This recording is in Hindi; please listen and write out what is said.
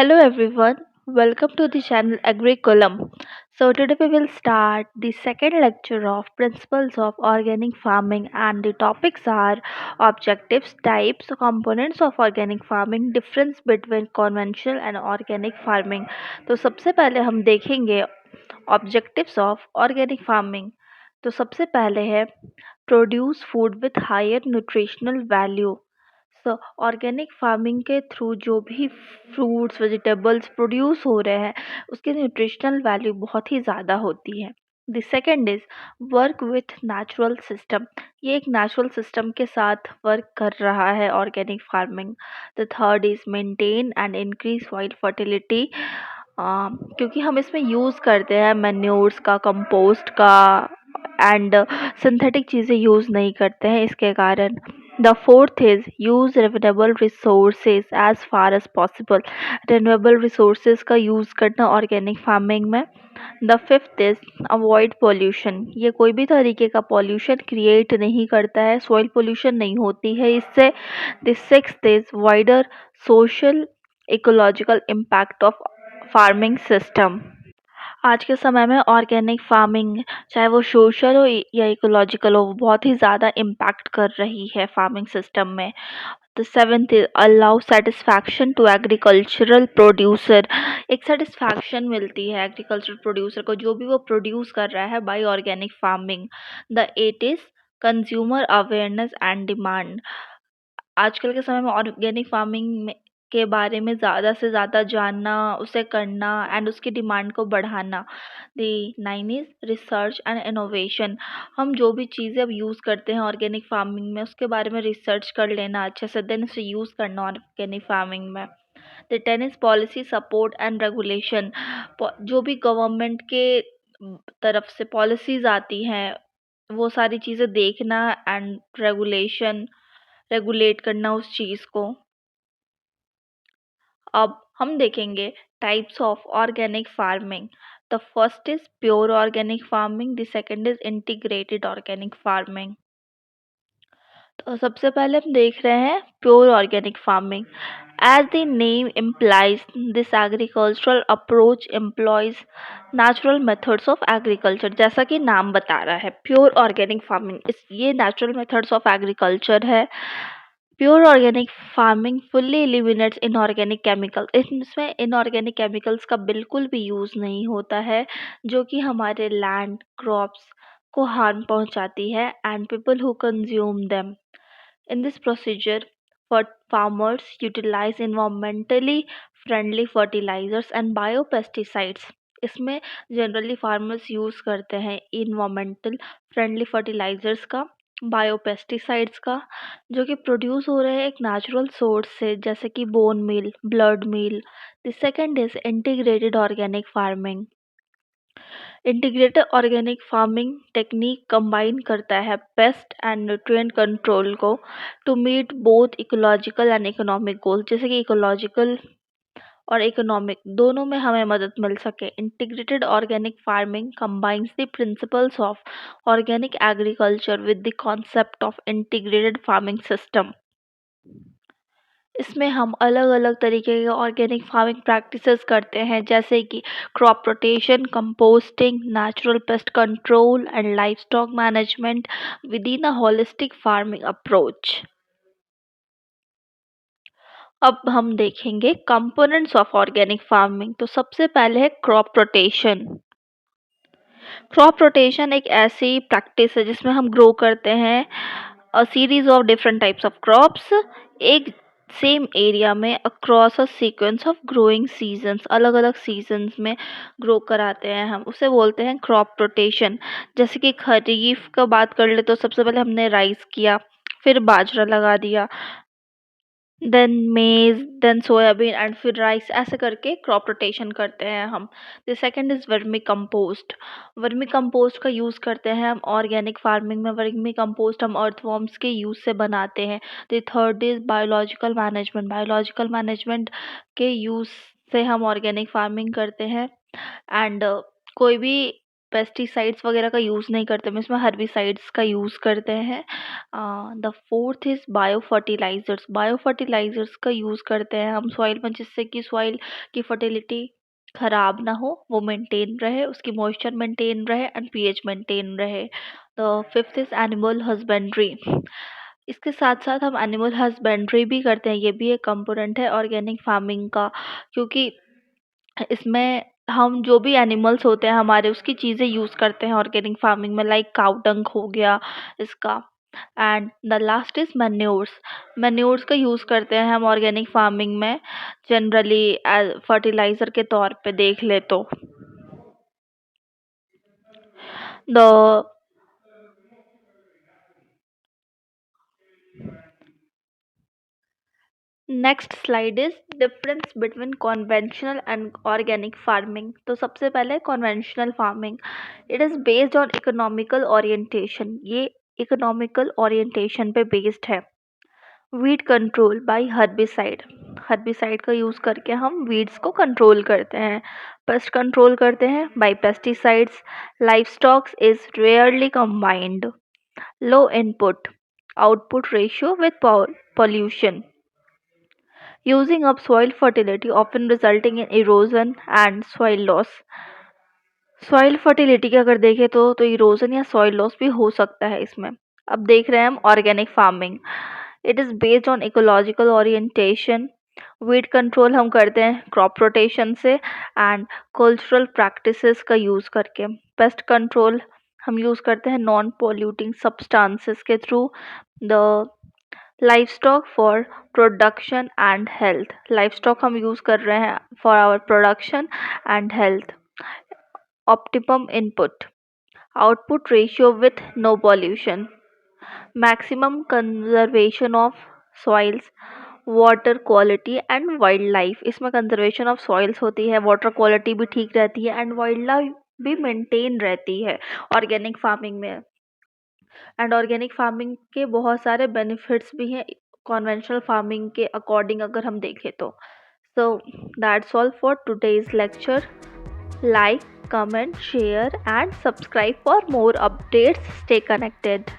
Hello everyone, welcome to the channel Agriculum. So today we will start the second lecture of Principles of Organic Farming and the topics are objectives, types, components of organic farming, difference between conventional and organic farming. तो सबसे पहले हम देखेंगे objectives of organic farming. तो सबसे पहले है produce food with higher nutritional value. So organic farming के थ्रू जो भी फ्रूट्स वेजिटेबल्स प्रोड्यूस हो रहे हैं उसकी न्यूट्रिशनल वैल्यू बहुत ही ज़्यादा होती है। The second is work with natural system. ये एक नेचुरल सिस्टम के साथ वर्क कर रहा है organic farming. The third is maintain and increase soil fertility. क्योंकि हम इसमें यूज़ करते हैं मैन्योर्स का, कंपोस्ट का एंड सिंथेटिक चीज़ें यूज़ नहीं करते हैं इसके कारण। The fourth is use renewable resources as far as possible. Renewable resources का use करना organic farming में। The fifth is avoid pollution. ये कोई भी तरीके का pollution create नहीं करता है, soil pollution नहीं होती है इससे। The sixth is wider social ecological impact of farming system. आज के समय में ऑर्गेनिक फार्मिंग चाहे वो सोशल हो या इकोलॉजिकल हो वो बहुत ही ज़्यादा इम्पैक्ट कर रही है फार्मिंग सिस्टम में। The seventh allow satisfaction to agricultural producer. एक सेटिस्फैक्शन मिलती है एग्रीकल्चरल प्रोड्यूसर को जो भी वो प्रोड्यूस कर रहा है by organic farming. The eight is consumer awareness and demand. आजकल के समय में ऑर्गेनिक फार्मिंग में के बारे में ज़्यादा से ज़्यादा जानना, उसे करना एंड उसकी डिमांड को बढ़ाना। The nine is research and innovation. हम जो भी चीज़ें अब यूज़ करते हैं ऑर्गेनिक फार्मिंग में उसके बारे में रिसर्च कर लेना अच्छे से, देन उसे यूज़ करना ऑर्गेनिक फार्मिंग में। The ten is policy support and regulation. जो भी गवर्नमेंट के तरफ से पॉलिसीज़ आती हैं वो सारी चीज़ें देखना एंड रेगुलेट करना उस चीज़ को। अब हम देखेंगे types of organic farming. The first is pure organic farming, the second is integrated organic farming. तो सबसे पहले हम देख रहे हैं pure organic farming. As the name implies this agricultural approach employs natural methods of agriculture. जैसा कि नाम बता रहा है प्योर ऑर्गेनिक फार्मिंग, इस ये नेचुरल मेथड्स ऑफ एग्रीकल्चर है। Pure organic farming fully eliminates inorganic chemical. इसमें इनऑर्गेनिक केमिकल्स का बिल्कुल भी यूज़ नहीं होता है जो कि हमारे लैंड क्रॉप्स को हार्म पहुंचाती है and people who consume them. In this procedure farmers utilize environmentally friendly fertilizers and biopesticides। इसमें जनरली फार्मर्स यूज़ करते हैं इन्वामेंटल फ्रेंडली फर्टिलाइजर्स का, बायोपेस्टिसाइड्स का, जो कि प्रोड्यूस हो रहे हैं एक नेचुरल सोर्स से जैसे कि bone meal, blood meal. The second is integrated organic farming. Integrated organic farming technique combine करता है पेस्ट एंड न्यूट्रिएंट कंट्रोल को to meet both ecological and economic goal. जैसे कि इकोलॉजिकल और इकोनॉमिक दोनों में हमें मदद मिल सके। Integrated organic farming combines the principles of organic agriculture with the concept of integrated farming system. इसमें हम अलग अलग तरीके के ऑर्गेनिक फार्मिंग प्रैक्टिसेस करते हैं जैसे कि crop rotation, composting, natural pest control and life stock management with in a holistic farming approach. अब हम देखेंगे कंपोनेंट्स ऑफ ऑर्गेनिक फार्मिंग। तो सबसे पहले है क्रॉप रोटेशन। क्रॉप रोटेशन एक ऐसी प्रैक्टिस है जिसमें हम ग्रो करते हैं a series of different types of crops एक सेम एरिया में across a sequence of growing seasons. अलग अलग सीजन्स में ग्रो कराते हैं हम, उसे बोलते हैं क्रॉप रोटेशन। जैसे कि खरीफ का बात कर ले तो सबसे पहले हमने राइस किया, फिर बाजरा लगा दिया, देन मेज, देन सोयाबीन एंड फिर राइस, ऐसे करके क्रॉप रोटेशन करते हैं हम। The second is vermi compost. Vermi compost का यूज़ करते हैं हम ऑर्गेनिक फार्मिंग में। वर्मी कंपोस्ट हम अर्थवॉर्म्स के यूज़ से बनाते हैं। The third is biological management. Biological management के यूज़ से हम ऑर्गेनिक फार्मिंग करते हैं एंड कोई भी पेस्टिसाइड्स वगैरह का यूज़ नहीं करते हम इसमें, हर्बिसाइड्स का यूज़ करते हैं। The fourth is biofertilizers. Biofertilizers का यूज़ करते हैं हम सॉइल में, जिससे कि सॉइल की फर्टिलिटी खराब ना हो, वो मेंटेन रहे, उसकी मॉइस्चर मेंटेन रहे एंड पीएच मेंटेन रहे। The fifth is animal husbandry. इसके साथ साथ हम एनिमल हस्बेंड्री भी करते हैं, ये भी एक कंपोनेंट है ऑर्गेनिक फार्मिंग का, क्योंकि इसमें हम जो भी एनिमल्स होते हैं हमारे, उसकी चीज़ें यूज़ करते हैं ऑर्गेनिक फार्मिंग में, लाइक काउ डंग हो गया इसका। And the last is manures. Manures का यूज़ करते हैं हम ऑर्गेनिक फार्मिंग में जनरली एज फर्टिलाइज़र के तौर पे देख ले तो। The next slide is difference between conventional and organic farming. तो सबसे पहले conventional farming, it is based on economical orientation. ये इकोनॉमिकल ओरिएंटेशन पे बेस्ड है। Weed control by herbicide. Herbicide का यूज़ करके हम वीड्स को कंट्रोल करते हैं। पेस्ट कंट्रोल करते हैं by pesticides. Livestocks is rarely combined. Low input output ratio with pollution. Using up soil fertility, often resulting in erosion and soil loss. Soil fertility की अगर देखें तो इरोजन या सॉइल लॉस भी हो सकता है इसमें। अब देख रहे हैं हम organic farming. It is based on ecological orientation. Weed control हम करते हैं क्रॉप रोटेशन से एंड कल्चरल प्रैक्टिसेस का यूज़ करके। पेस्ट कंट्रोल हम यूज़ करते हैं नॉन पॉल्यूटिंग सब्सटेंसेस के through. The livestock for production and health. Livestock हम यूज़ कर रहे हैं for our production and health. Optimum input output ratio with no pollution. Maximum conservation of soils, water quality and wild life. इसमें कंजर्वेशन ऑफ सॉइल्स होती है, वाटर क्वालिटी भी ठीक रहती है एंड वाइल्ड लाइफ भी मेंटेन रहती है ऑर्गेनिक फार्मिंग में। एंड ऑर्गेनिक फार्मिंग के बहुत सारे बेनिफिट्स भी हैं कॉन्वेंशनल फार्मिंग के अकॉर्डिंग अगर हम देखें तो। So that's all for today's lecture. Like, comment, share and subscribe for more updates. Stay connected.